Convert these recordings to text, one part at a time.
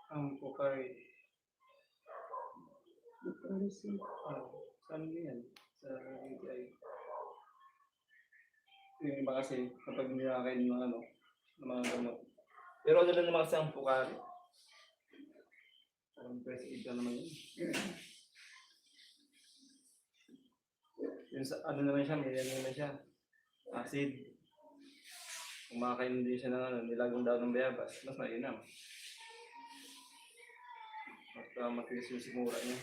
ang pukay. Saan yan? Sa ATI. Yung iba kasi kapag nilakain ng ano, ng mga gamot. Pero ano lang naman kasi ang pukari. Parang press aid ka naman yun. Yung sa, ano naman siya, may ano naman siya. Acid. Kung makakain din siya ng ano, nilagong daw ng bayabas, mas mainam. Mas matigas yung sigura niya.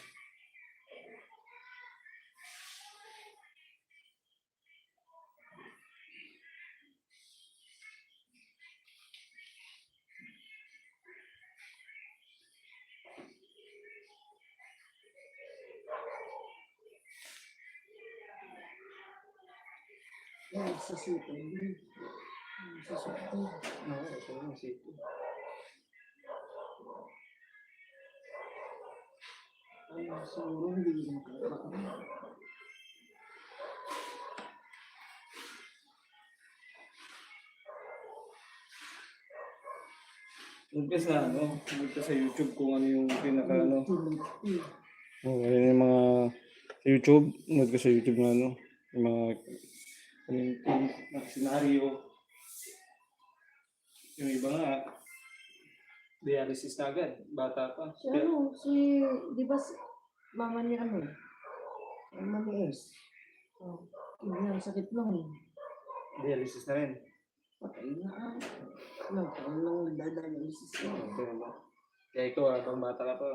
Sa sito. Sa sito. Oo, ito yung sito. Ay, siguro hindi mo makakaan. Nag-guess na ano, nag-guess sa YouTube kung ano yung pinaka ano. Oh, Ayun yung mga sa YouTube, nag-guess sa YouTube na ano, yung mga scenario. Yung iba nga, dialysis na agad, bata pa. Si di ba mama ni ano? Mama ni S. Oh, yung sakit lang. Dialysis na rin. Patay na. Nagkaroon lang nagdadialysis na. Kaya ikaw, habang bata ka pa,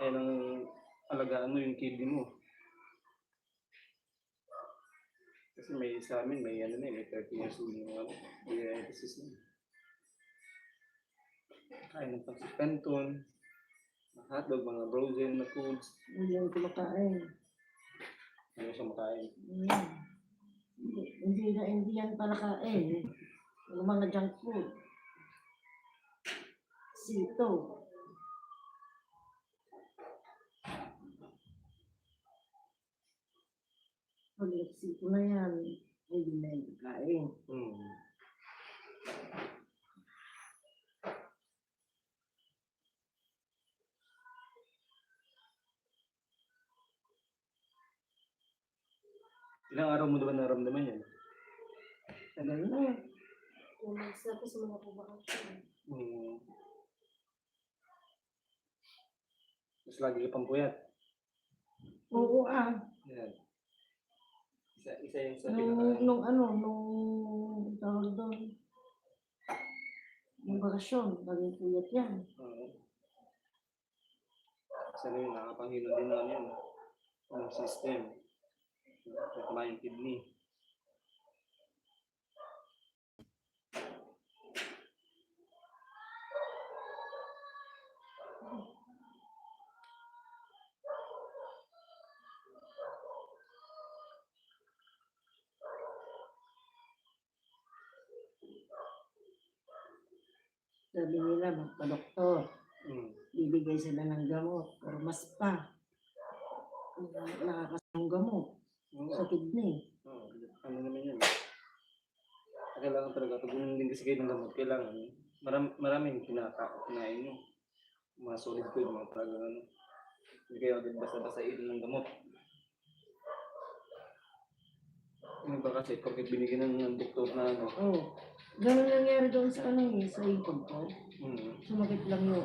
ay nang alagaan mo yung kidney mo. Kasi may sa amin, may ano na, may 30 years old yung ano, dialysis na. Kain ng pansipenton, hotdog, mga frozen na foods. Hindi lang kumakain. Hindi siya makain. Hindi yan pala kain. Yung mga junk food. Sito. Pag sito na yan, hindi na yung kain. Ilang araw mo ba naramdaman yan? Tagal na. Sa mga pabakasyon. Mas lagi ka pang puyat. Oo Yan. Isa yung sa pinaka... Nung tawag doon. Nung bakasyon, bagay puyat yan. Kasi yun, nakapanghilo din namin yun. Ang system. Nakakama yung kidney. Sabi nila, magpa-doktor. Bibigay sila ng gamot. Pero mas pa. Nakakasang gamot. Sa kidney. Ano naman yun? Kailangan talaga, pag din kasi kayo ng gamot, kailangan maraming kinain nyo. Mga solid food, mga talagang ano. Hindi kayo agad basta-basta inom ng gamot. Yung iba kasi, pagkat binigyan ng doktor na ano. Ganun nangyari doon sa sa ikon ko. Sumakit lang yung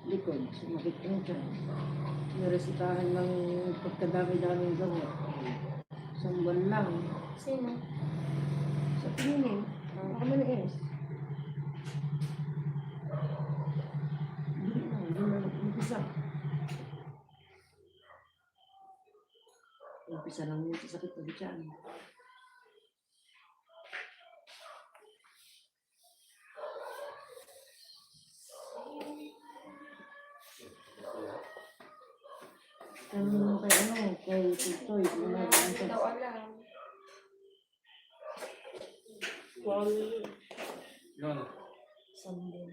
likod. Sumakit yung dyan. Naresitahan ng pagkadami-daming gamot. Isang buwan lang. Sino? Sa tingin, ako maliis. Hindi na umpisa. Umpisa lang yung sasakit na dyan. Kay Tutoy. Hindi daw alam. Yun. Sunday.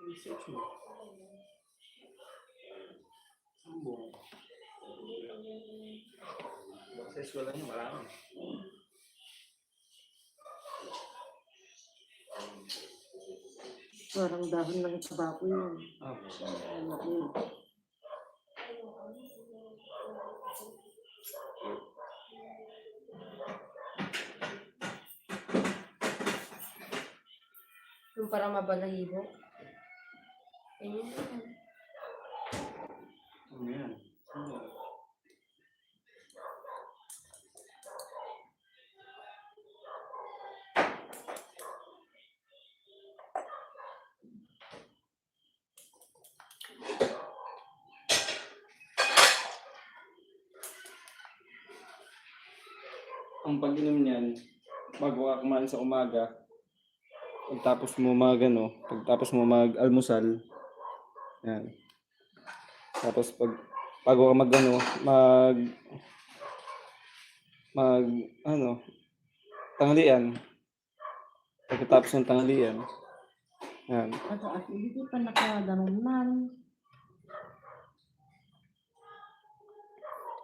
Research mo. Sambong. Sa eskwela niyo, marami. Parang dahon ng tabako yun. Opo. Ano ko yun. Yung parang mabalahibo. Ayun. Ano yan? Ano yan? Ang pag-inom niyan, bago ka kumain sa umaga, pagtapos mo mag-almusal, yan. Tapos bago ka mag tanghalian, pagkatapos ng tanghalian, yan. At hindi pa nakaganon man.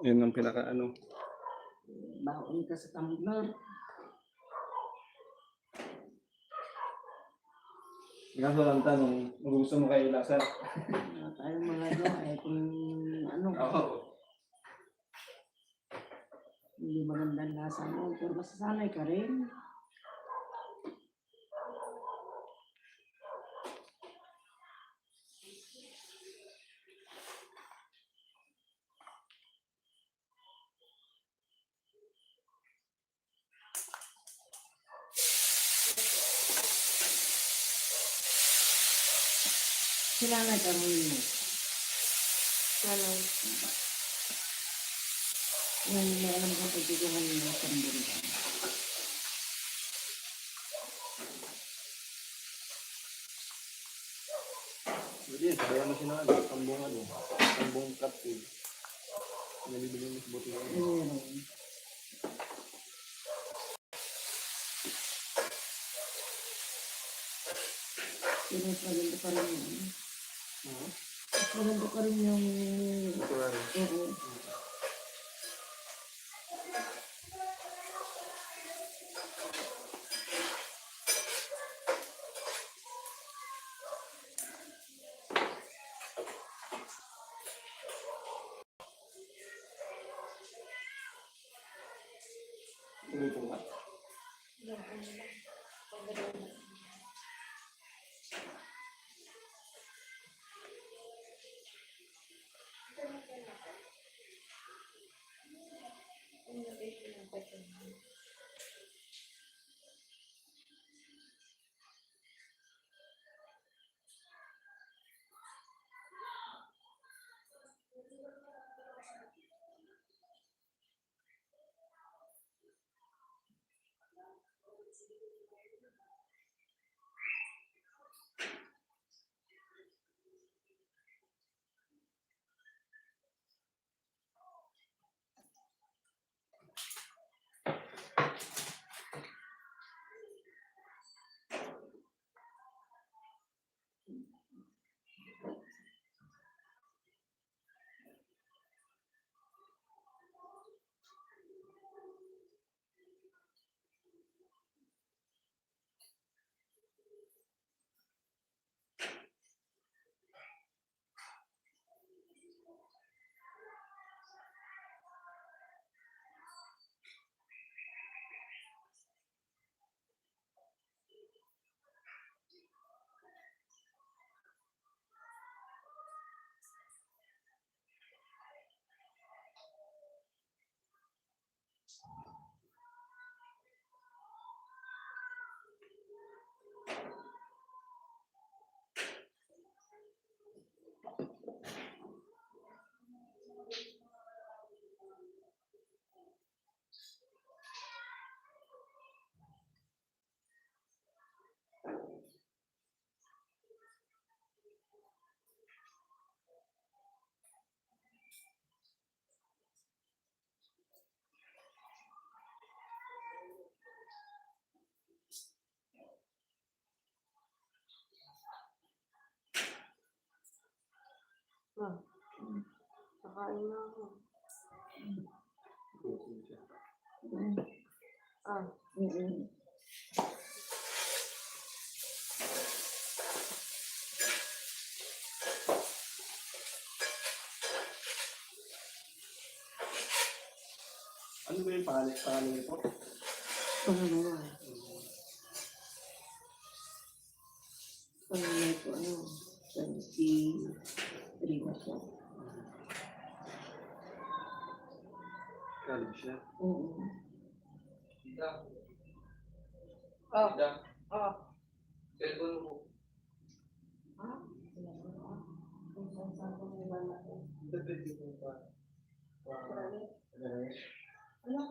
Yun ang pinaka Baon ka sa tumbler. Kaso lang tanong, gusto mo kayo lasa? Tayo mga gawa eh kung ano. Oo. Hindi magandang lasa mo. Pero masasanay ka rin. Kailangan ka mo yun. Ano? Yan, may alam ko pagtutuhan mo sa tumbler. Pwede yun, kaya mo siya tambong capsule. Nalibili mo sa buti yan. Meron. Pero mas maganda pa rin yun. Mas maganda pa rin yung... Naturally. Oo. Tuloy ko nga. Ah. Kakain na ako. Ah. Mm-mm. Ano ba yung pangalan niyo po? Pangalawa. Pangalawa po, 23 na siya. College na. Oo. Tita. Oh. Tita. Oh. Cellphone mo. Depende mo pa. Ano? Ano?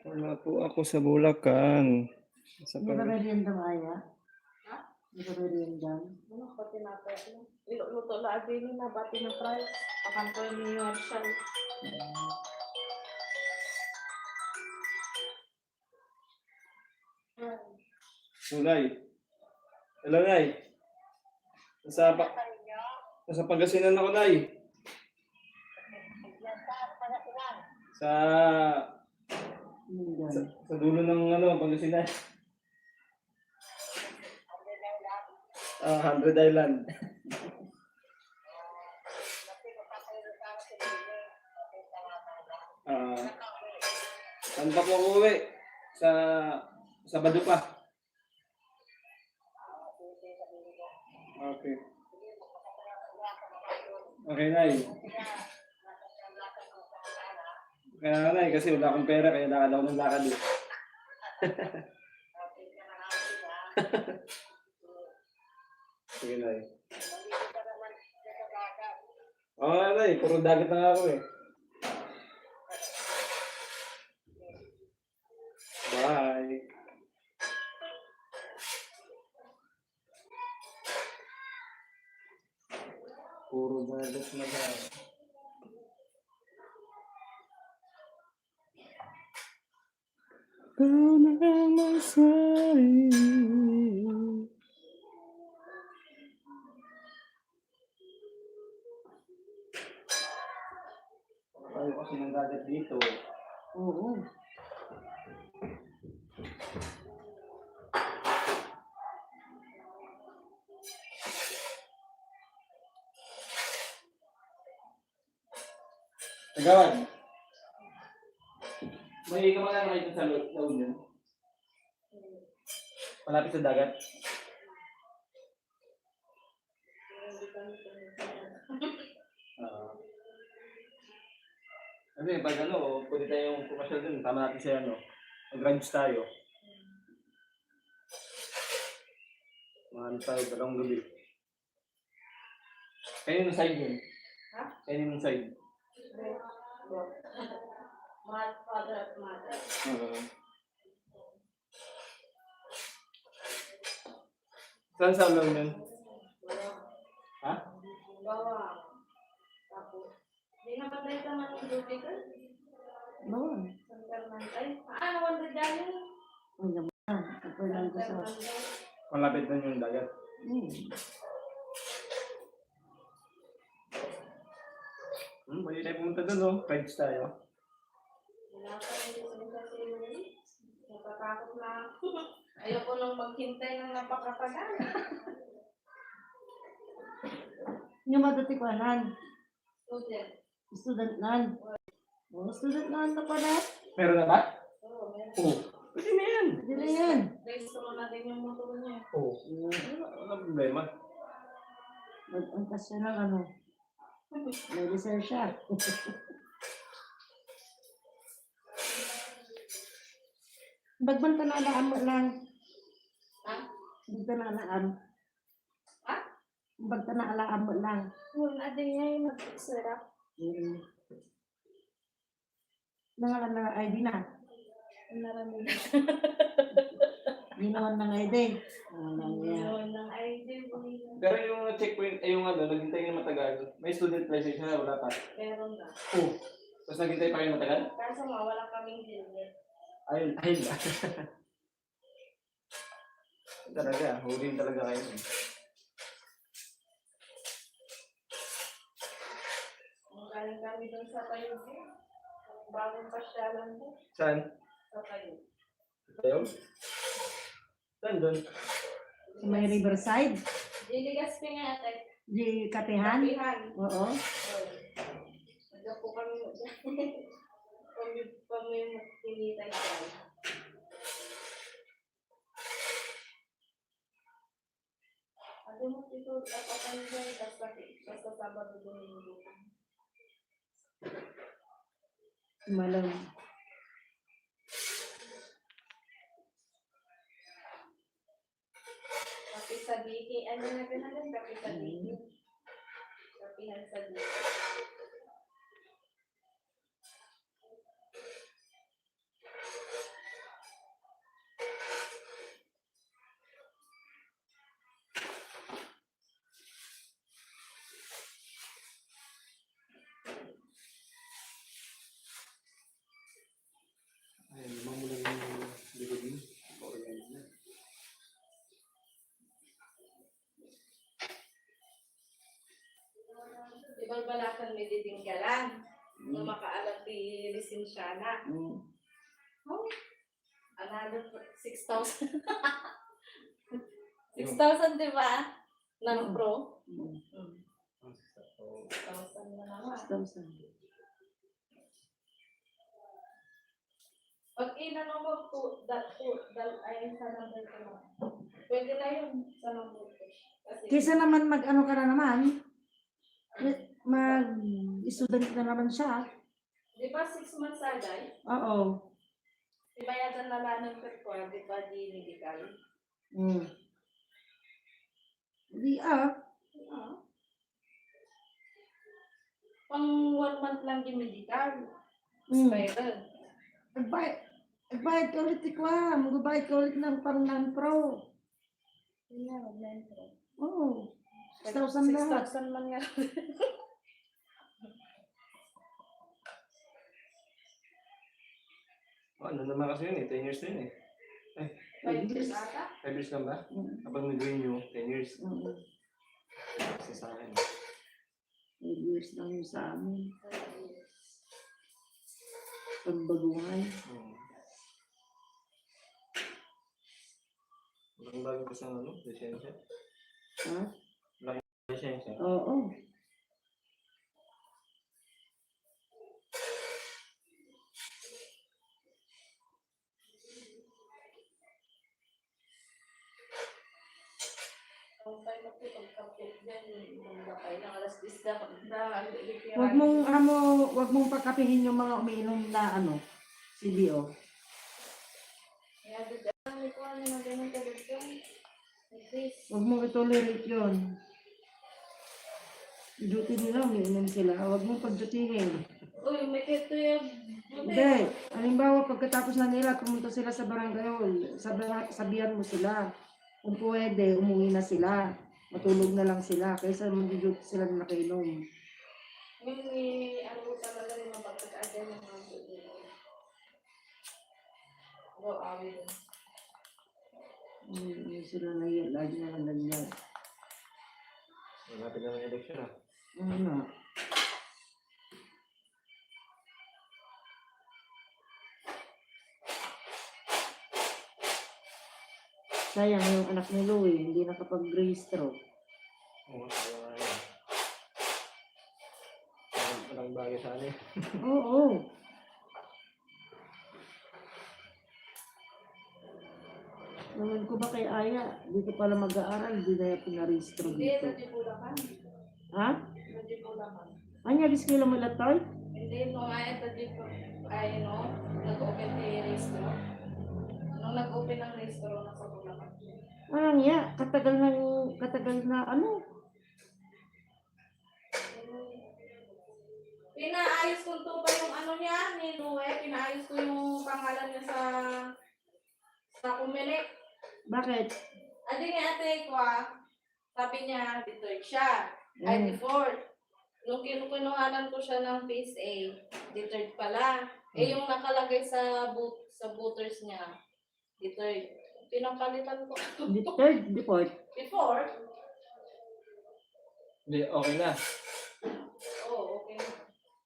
Wala po ako sa Bulacan. Sa Hindi ba merienda Maya? Ha? Hindi ba merienda? Ano ko tinapay? Luto lagi nila, bati ng price. Pakantoy ni Marshall. Nay. Hello, Nay. Nasa Pangasinan ako, Nay. Sa Merienda. sa dulo ng Pangasinan. 100 Island. Saan pa po ako uwi? Sa Sabado pa. Okay. Okay, Nay. Kaya Nay, kasi wala akong pera, kaya lakad ako ng lakad eh. Sige, Nay. Oo, Nay. Puro dagat na nga ako eh. Bye. Puro dagat na nga. Ikaw na ang magsabi. Ayaw kasi ng dagat dito. Oo. Tagawan. May kamala na kayo sa La Union. Malapit sa dagat. Kasi pag pwede tayong pumasyal dun, tama natin sa mag-ranch tayo. Mga tayo, dalawang gabi. Kayo yung side yun? Ha? Kayo yung side? Father at mother. Saan sa ulang yun? Ha? Bawang. Tapos, di na patay ka man yung duty ka? Noon. San Fernando. Ay, ano, 100 dyan? Ang naman. Sa Fernando San sa... Fernando. Malapit na yung dagat. Pwede tayo pumunta doon, no? Rides tayo. Wala pa rin gusto sa sili. Natatakot na ako. Ayoko nang maghintay ng napakatagal. Yung madatikwanan. Student. Student nan. Oh, student nan na pala. Meron na ba? Oo, meron. Oo. Pwede na yan. Hindi na yan. Restro na din yung motor niya. Oo. Wala problema. Mag-angkas siya ng ano. May research siya. Bagman ka na alaan mo lang. Ha? Bagta na alaan. Ha? Bagta na alaan mo lang. Wala din niya yung nag-serap. Nangalan na ID na. Naraming Ginawan ng ID. yun ng ID. Bumili. Pero yung checkpoint, ay yung ano, naghintay ng matagal. May student license na, wala pa. Meron na. Oo. Tapos naghintay pa kayo matagal? Kaso nga, wala kaming helmet. Ayun, ayun. Talaga, huliin talaga kayo. Ang galing kami dun sa tayo. Bagong pasyalan ko. Saan? Sa tayo. Tayo? Saan doon? Sa may Riverside. Diligas ko nga ate. Di Katihan. Kapihan. Oo. Nagda po kami kami magtinitay tayo. Ano mo dito, dapat tayo dyan, basta Sabado Domingo. Malam. Kapi sa Biki, ano na pinagin? Kapi sa Biki. Kapihan sa Biki. Ay, mamulan yung likod mo. Organize na. Ibang-balakan may didinggalan. Nung makaalam di lisensyana. Oh, another 6,000. 6,000 di ba? Ng pro. 6,000 na naman. 6,000. Pag inano mo ay sa number ko na. Pwede na yun sa number ko. Kasi, Kaysa naman mag-ano ka na naman, mag-student na naman siya. di ba 6 months agay? Oo. Ibayadan na lang ng perkwa, di ba di medical? Di Pang 1 month lang yung medical. Mm. Expired. Nagbayad ka ulit ikwa. Magbayad ka ulit ng pang non-pro. Yun na, mag-mentro. Oo. 6,000 lahat. 6,000 man nga. Ano naman kasi yun eh, 10 years na yun eh. 5 years ata. 5 years lang ba? Mm. Kapag nag-renew, 10 years. Oo. Kasi sa akin. 5 years lang yung sa amin. 5 years. Pagbaguhan. Ang bago ko sa ano, lisensya. Ha? Lisensya. Oo. Ang tayo magpapagkapit dyan, yung bakay ng alas 10 na Wag mong pagkapihin yung mga umiinom na ano, CBO. Kaya dito, ko ano na ganun talaga. Please. Wag mong itolerate yun. Duty nila, umiinom sila. Wag mong pagdutihin. Uy, may kito yung... Hindi. Halimbawa, pagkatapos na nila, pumunta sila sa barangay hall, sabihan mo sila. Kung pwede, umuwi na sila. Matulog na lang sila. Kaysa mag-duty sila na nakainom. May ano talaga yung mga pagkakaagal ng mga Go away. Sila na yun, lagi na lang ganyan. Malapit naman yung election ah. Ano? Sayang yung anak ni Louie, hindi nakapag-registro. Oo, kaya nga yun. Parang bagay sa ano eh. Oo. Naman ko ba kay Aya, dito pala mag-aaral, hindi na yung pinarehistro Hindi, dito. Najibulakan. Ha? Najibulakan. Anya, giskila mo latoy? Hindi, nung ay nag-open ng registro. Nung nag-open ng registro, nasa Bulacan. Ano niya, katagal na ano? Pinaayos ko to pa yung ano niya, ni Noe. Pinaayos ko yung pangalan niya sa Kumilik. Bakit? Adi nga ate ko sabi niya, deferred siya. Ay, default. Nung kinukuhanan ko siya ng PSA, deferred pala. Eh, yung nakalagay sa voters niya, deferred. Pinapalitan ko. Third deport? Before, Hindi, okay na. okay.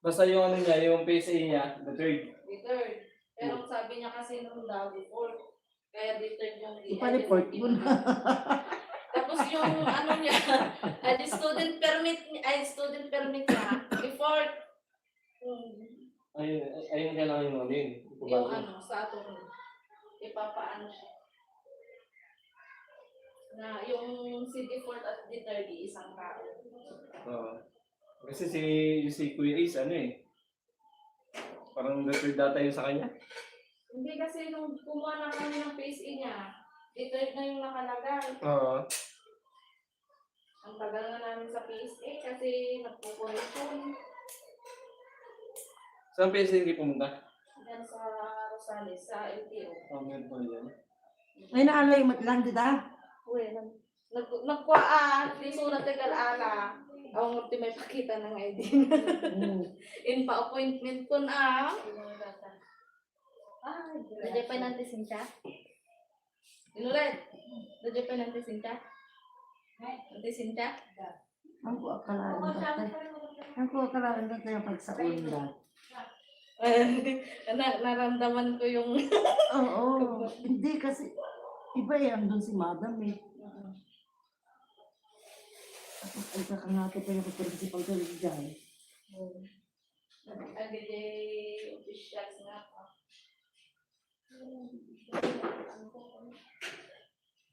Basta yung ano niya, yung PSA niya, the third. Deferred. Pero sabi niya kasi nung daw before, kaya deferred yung Ipa-report mo na. Tapos yung ano niya, the student permit niya, before, Ayun kailangan yung ano yun. yung ano, sa ato, ipapaano siya. Na yung si default at deferred isang tao. Oo. Kasi si Kuya Ace, ano eh. Parang the third data yun sa kanya. Hindi kasi nung kumuha na kami ng PSA niya, deferred na yung nakalagay. Oo. Ang tagal na namin sa PSA kasi nagpo-correction. Saan PSA hindi pumunta? Yan sa Rosales, sa LTO. Meron pa yan. Ay, naalay mo lang dita. Uy, di sulat tegal ala. Ang ulti may pakita ng ID. In pa-appointment ko na. Dadya pa nantisin siya? Inulit. Dadya pa nantisin ka? Nantisin ka? Ang ko akalaan dati yung pagsaon na. Naramdaman ko yung... Oo, hindi kasi, iba yan doon si Madam eh. Tapos ay kakangato pa yung principal ko dyan. Agad officials nga ako.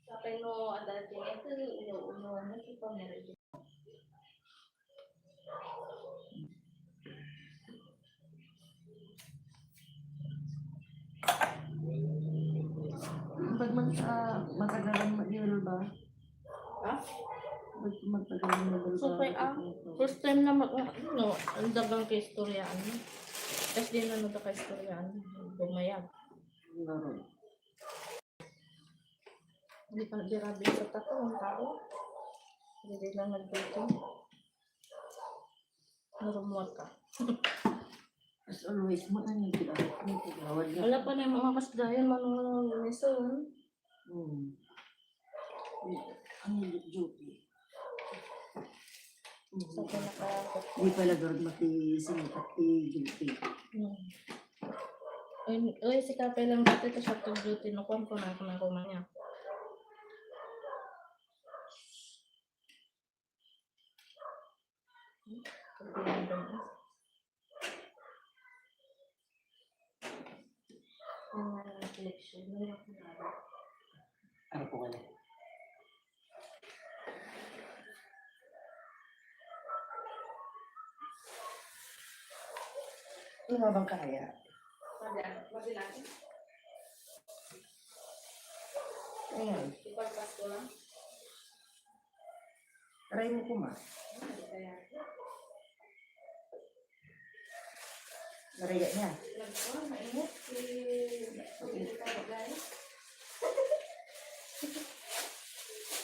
Sabi no, ang dating ito, uno, pa meron. Pag matagalan mag-iral ba? Ha? Pag matagalan mag-iral So, first time na ang dagang kaistoryaan. Tapos din na nagkakaistoryaan. Bumayag. Hindi pa nabirabi sa tato ng tao. Hindi lang nagdito. Narumuat ka. As always, ano yung pinagawad na. Wala pa na yung mga kasdayan, manunong lumisun. Ang duty. Sa pinaka... Hindi pala doon matising pati duty. Uy, si Kape lang dati ito siya to duty. Nakuhan ko na niya. Ano po kanya? Ano nga bang kaya? Pwede natin. Ayan, Ipagpas ko lang. try mo kuma. Nariya niya. Mainit.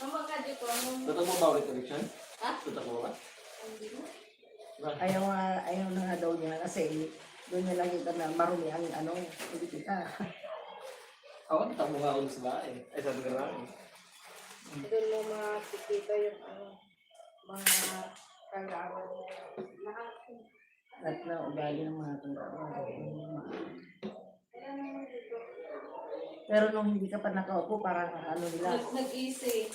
Ang magkadi ko, Tutok mo ba ulit election? Ha? Tutok mo ba? Ayaw na nga daw niya kasi doon niya nakita na marumi ang politika. Ako, tamo nga ako sa bahay. Ay, sabi ka namin. Doon mo makikita yung mga kagawad mo. Lahat. At na ugali ng mga tao. Pero nung hindi ka pa nakaupo, parang ano nila. Nag-easy.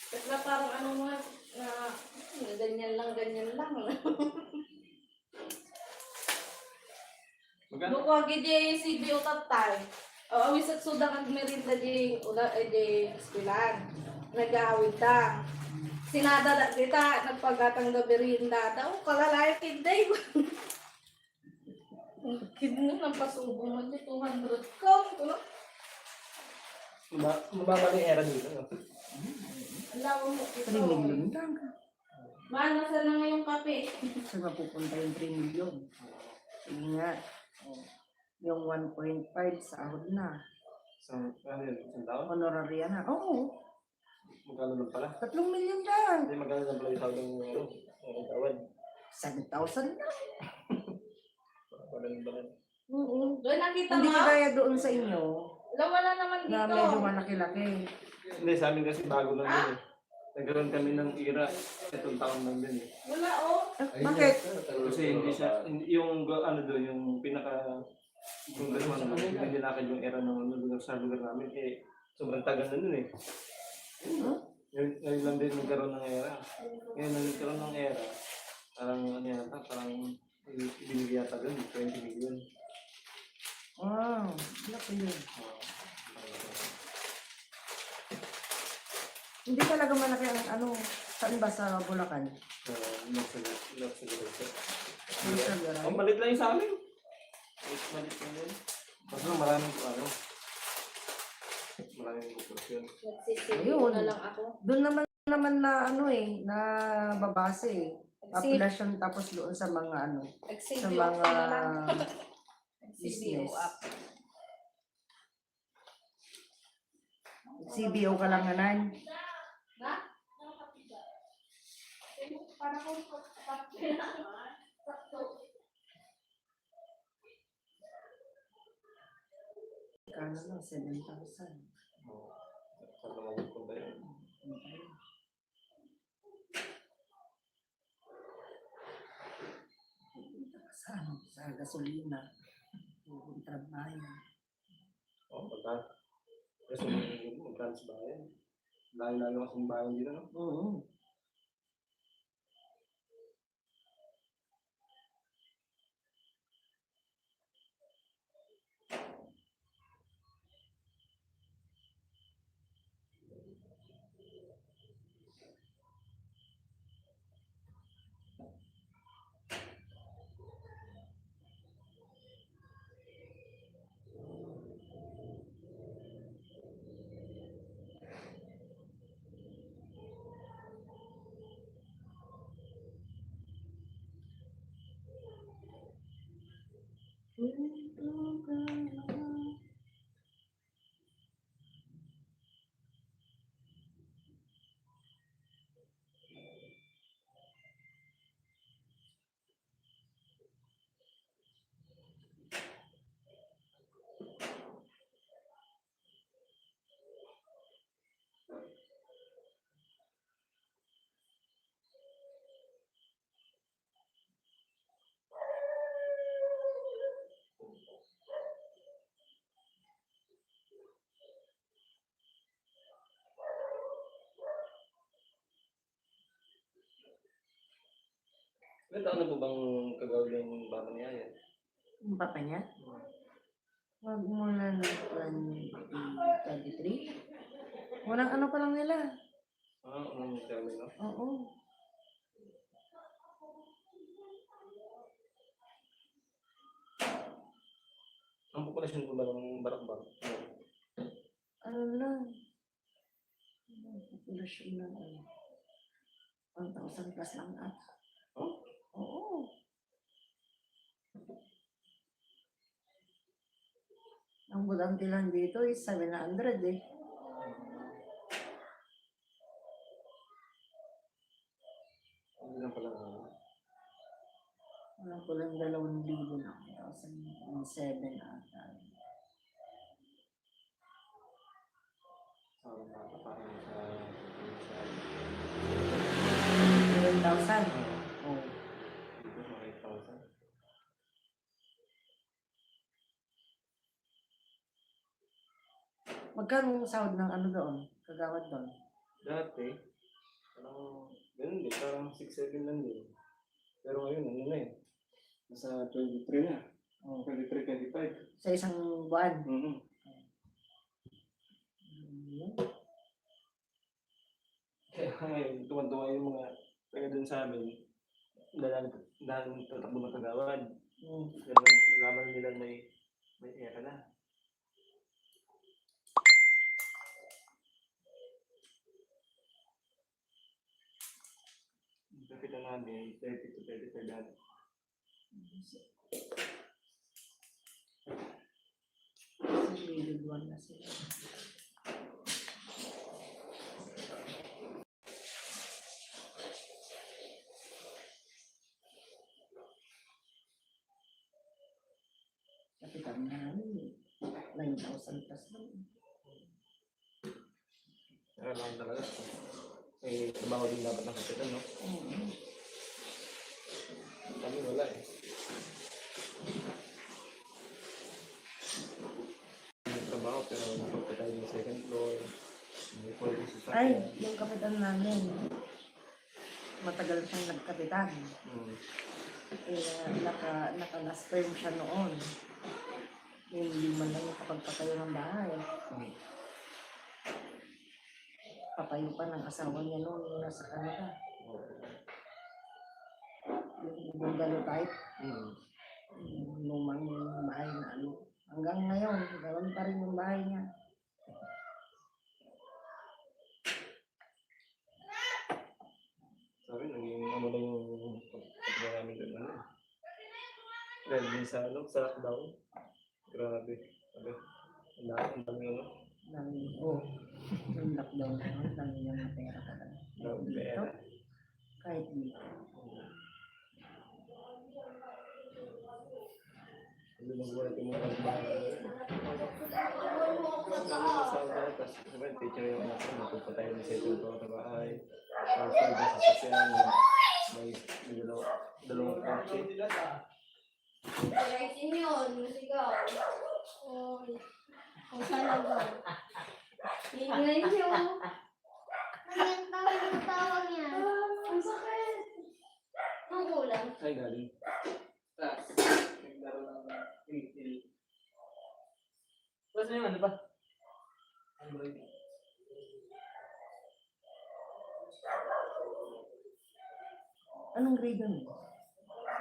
Kasi parang ano mo na ganyan lang, ganyan lang. Magkano? Nung wag di CBO tatay. O awi sa suda kag merinda di eskwelahan. Nag-aawit ta. Sinada na kita, nagpagatang gabi rinda. Daw, kalalay kinday. Kidno ng pasubo mo di 200 kong. Mababa yung era dito. No? Alam mo 3 ito. million lang. Mahal na sana ngayong kape. Saan mapupunta yung 3 million? Sige nga. Oh. Yung 1.5 sahod na. Ano yun? Isang taon? Honoraria na. Oo. Magkano lang pala? 3 million lang. Hindi magkano lang pala yung tawag ng tawad. 7,000 na. Walang balan. Oo. Doon nakita Hindi mo? kagaya doon sa inyo Wala naman na dito. medyo malaki-laki. Hindi, sa amin kasi bago lang din eh. Nagkaroon kami ng ira. Itong taon lang din eh. Wala oh. Bakit? Kasi hindi siya, yung ano doon, yung pinaka, yung gano'n, hindi nilakad yung era ng ano doon sa lugar namin. Eh, sobrang tagal na nun eh. Ngayon lang din nagkaroon ng era. Ngayon lang nagkaroon ng era. Parang ano yata, parang binigay yata doon, 20 million. Wow. Laki yun. Hindi talaga malaki ang ano. Saan ba sa Bulacan? Ang malit lang yung sa amin. Malit lang din. Mas maraming ano. Maraming populasyon. Nagsisiyo na lang ako. Doon naman na ano eh, na babase eh. Population tapos doon sa mga ano, sa Nagsisiyo mga ka na lang. Nagsisiyo business. ako. CBO ka lang nanan. Na? Para kung Kano lang, 7,000. Sa naman ko ba yun? Sa ano, sa gasolina. Pupunta bayan. Oo, magkano. Kasi magkano sa bayan. Layo-layo kasi yung bayan dito, no? Oo. Ilan taon na po bang kagawad yung bata niya yan? Yung papa niya? Wag mo na ng 2023. Walang ano pa lang nila. Unang termine, no? Oo. Ang populasyon po ba ng barak-barak? Ano lang. Ang populasyon na ano. 1,000 plus lang ata. Oh? Oo. Ang budangti lang dito is 700 eh. Hindi lang pala. Wala ko lang 2,000 na. 1,007 ata. Parang sa 7,000. Oh. dito sa 8,000. Magkano ang sahod ng ano doon? Kagawad doon? Dati, parang ganun din, parang 6-7 lang din. Pero ngayon, ano na eh. Nasa 23 na. Oh. 23-25. Sa isang buwan. Mm-hmm. Kaya ngayon, tuwan-tuwa yung mga taga dun sa amin. Dahil tatakbo ng kagawad. Nalaman nila may era na. Kapit na namin, 30 to 35 dati. Sa grade 1 na sila. Kapitan namin, 9,000 plus lang. Era lang talaga. Eh, trabaho din dapat ng kapitan, no? Kami wala eh. May trabaho pero nagpunta tayo yung second floor. May pwede sa Ay, yung kapitan namin, matagal siyang nagkapitan. Naka-last term siya noon. Hindi man lang nakapagpatayo ng bahay. Patayo pa ng asawa niya noon yung nasa Canada. Yung bungalow type. Yung lumang bahay na ano. Hanggang ngayon, ganoon pa rin yung bahay niya. Sabi, naging ano lang yung pagkakas namin doon. Ano? Dahil din sa lockdown. Grabe. Sabi, ang dami ano. Yung lockdown na yun, dami niyang matera talaga. Dami pera. Kahit dito. Hindi mo buwan natin mga pagbahay. Kami sa Saudi, tapos sabi, teacher yung anak ko, magpupunta tayo ng settle ko sa bahay. Tapos sabi sa sasyan, may dalawang kotse. Pagkaisin yun, musigaw. Kung saan ba? Ingay nyo. Ang tawag niya. Ang sakit. Ang ulam. Ay, galing. Tapos, naglaro ng til. Tapos na yung ano ba? Android. Anong grade nun?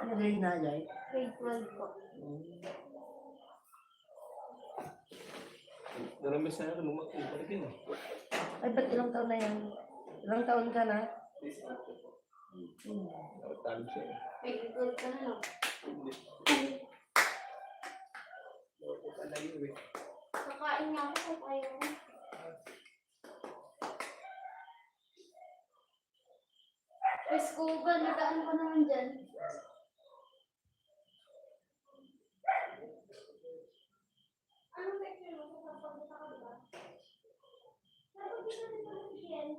Anong grade na, Jai? Grade 12 po. Dalawang beses na ako bumalik yun eh. Ay, ba't ilang taon na yan? Ilang taon ka na? Talo siya eh. Grade 12 ka na, no? Hindi. Loko ka na yun eh. Kakain nga ako kung ayaw. Scuba, nagaan ko naman dyan. Anong picture mo? Kapag-punta ka ba? Napag-punta rin ba ng Jen?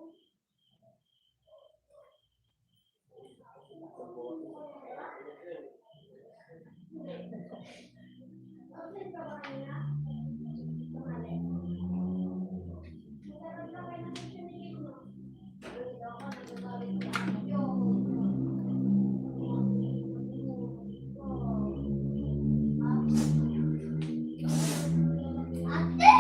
Absent ka ba kanina? Tumali. Magkaroon na kayo ng picture ni Kim, no? Hindi ako nagagalit niya. Ate,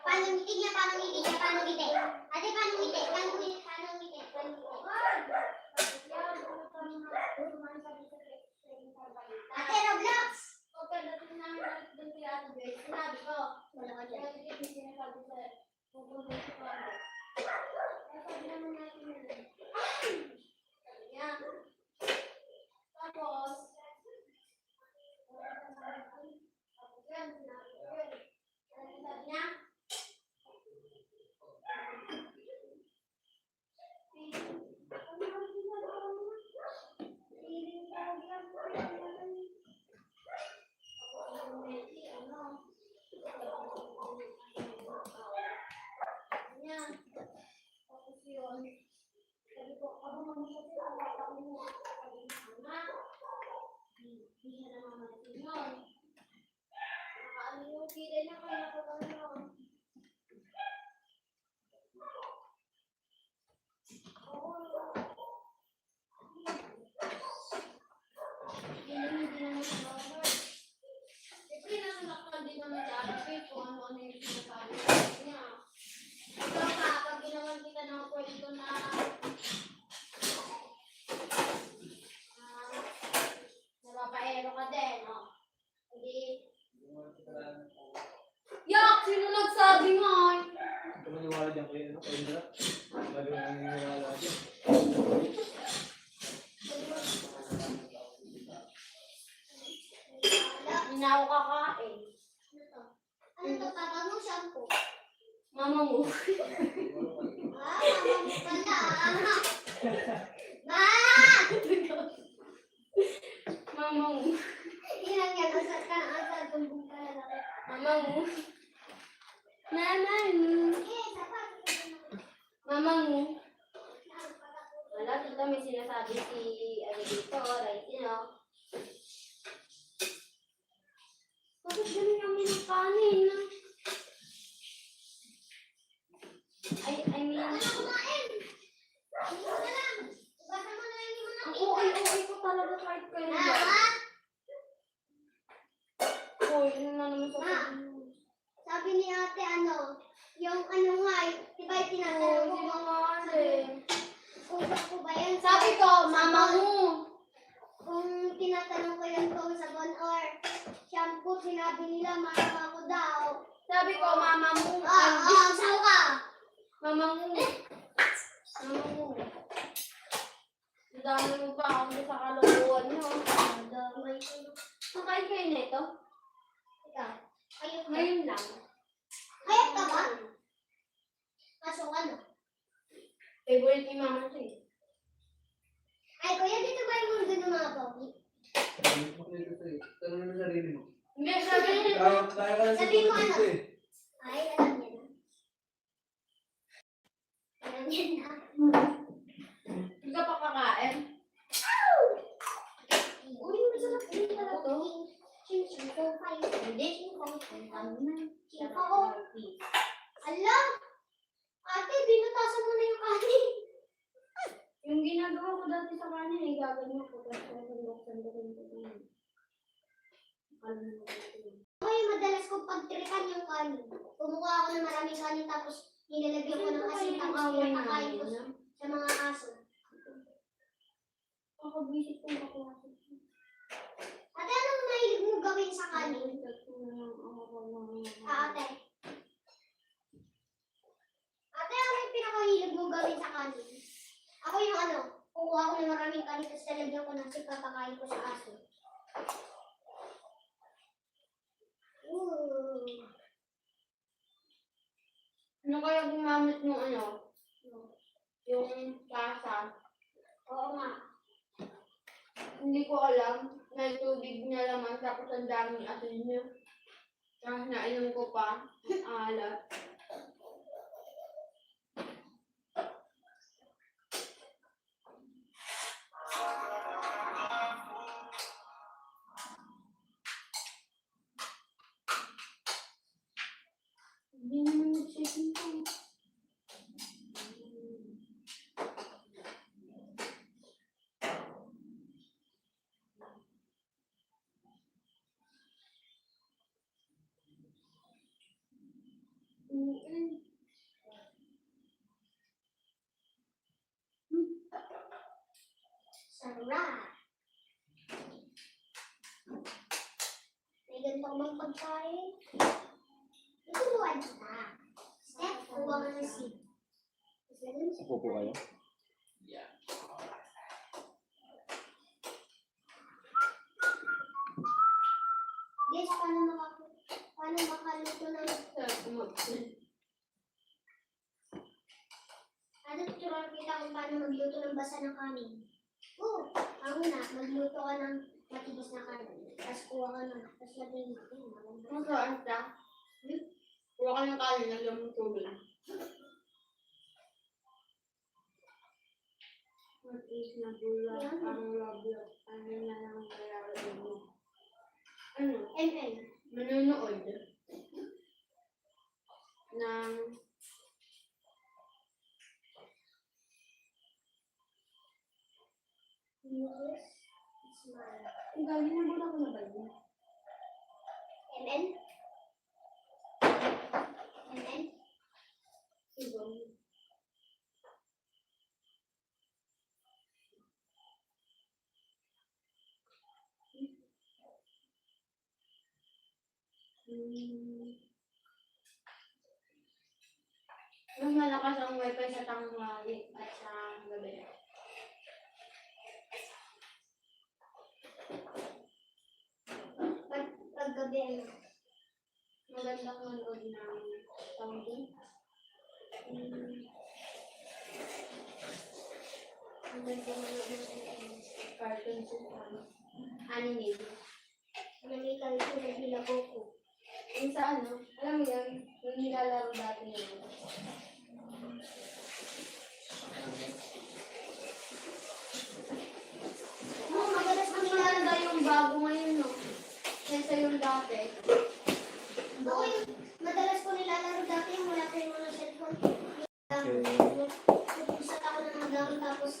Paano ngiti niya? Paano ngiti niya? Paano ngiti? Ate, paano ngiti? Paano ngiti? Paano ngiti? Paano ngiti? Ate, Roblox! Pagkadating namin doon kay Ate Grace, sinabi ko, wala ka dyan. Kasi sinasabi ko, pupunta sa kwarto. Kaya sabi naman natin yun. Sabi niya. Tapos, yan, sinabi ko yun. Sabi niya, napapaero ka din, oh. Hindi. Yak! Sino nagsabi nga? Ito maniwala dyan kayo, ano? Kayo nila? Lagi mo naniniwala dyan. Hindi na ako kakain. Ano to? Papa mo, shampoo? Mama mo. Ah, mama mo pala. Ma! Mama mo. Ilang yan, asal ka na asal, tumbong ka na lang. Mama mo. Mama mo. Eh, sapat. Mama mo. Wala, tita, may sinasabi si ano dito, right, you know. Bakit ganun kami ng kanin? I mean, Ano kumain? Hindi mo na lang. Basta mo na lang, hindi mo na ang okay ko talaga kahit kayo ba? Ah, Uy, yun na naman sa Ma. sabi ni ate yung nga, di ba yung tinatanong ko kung ko ba yun? Sabi ko, mama mo. Kung tinatanong ko yung kung sabon or shampoo, sinabi nila mama ko daw. Sabi ko, mama mo. Sawa ka! Mama mo. Mama mo. Dami mo pa ako sa kalokohan nyo. Nakain kayo na ito? Ikaw, ayok ka. Ngayon lang. Ayok ka ba? Kaso ano? Favorite ni mama siya eh. Ay, kuya, dito ba yung mundo ng mga pogi? Tanong mo sa sarili mo. Hindi, sabi niya. Tayo ka lang sa Sabihin mo puto ano? dito eh. Ay, alam niya na. Alam niya na. Hindi ka pa kakain. Uy, masarap din pala to. Chinko, kayo. Hindi. Chinko. Alam! Ate, binutasan mo na yung kanin. Yung ginagawa ko dati sa kanin eh, gaganyan ko. Kasi nabuksan ko rin ito. Alam mo Ako yung madalas kong pagtrikan yung kanin. Kumuha ako ng maraming kanin tapos nilalagyan ko ng asin tapos pinapakain ko sa mga aso. ako visit ko ako. Ate, anong mahilig mo gawin sa kanin? Ate. Ate, ano yung pinakahilig mo gawin sa kanin? Ako yung kukuha ko ng maraming kanin tapos lalagyan ko ng asin papakain ko sa aso. Ano kaya gumamit mo yung tasa? Oo nga. Hindi ko alam. May tubig na laman tapos ang daming asin niya. Tapos nainom ko pa. Ang alat. Hindi naman nag-checking ko. ako magpagkain. Tutuluan kita. Step, kuha ka ng seat. Upo po kayo. Yeah. Guys, paano makaluto ng ano, tuturuan kita kung paano magluto ng basa ng kanin. Oo, ang una, magluto ka ng matigas na kanin. Tapos kuha ka ng, tapos lagyan mo. Masarap siya. Puro ka ng kanin, lagyan mo tubig. Mag-is na bulak, ang lablak, ano na lang kaya mo. Ano? MM. Manonood ng Yes. Smile. ang galing mo na ako na ba yun? MM. MM. Ibang. Mas malakas ang wifi sa tanghali at sa gabi. Paggabi, ano? Magandang manood ng Tawagin. Magandang manood ng cartoon sa anime. Namikal ko na hilago ko. Yung sa ano, alam mo yan, yung nilalaro dati yun. Madalas Mas maganda yung bago ngayon, no? Kaysa yung dati. Ako yung madalas ko nilalaro dati yung wala pa yung mga cellphone. Pupunta ako ng mga gamit tapos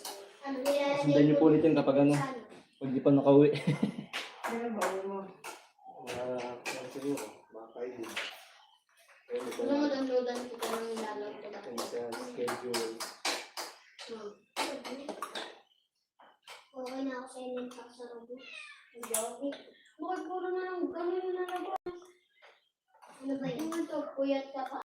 ano, nilalagay Sundan niyo po ulit yun kapag ano, sa ano. pag di pa nakauwi. Ano ba mo? Siguro, baka kayo din. Ano mo downloadan kita ng nilalaro ko dati. Sa schedule. Okay na ako sa inyo sa robot. Okay. Bakit puro na lang ganun na lang? Ano ba yun? Ano to, puyat ka pa.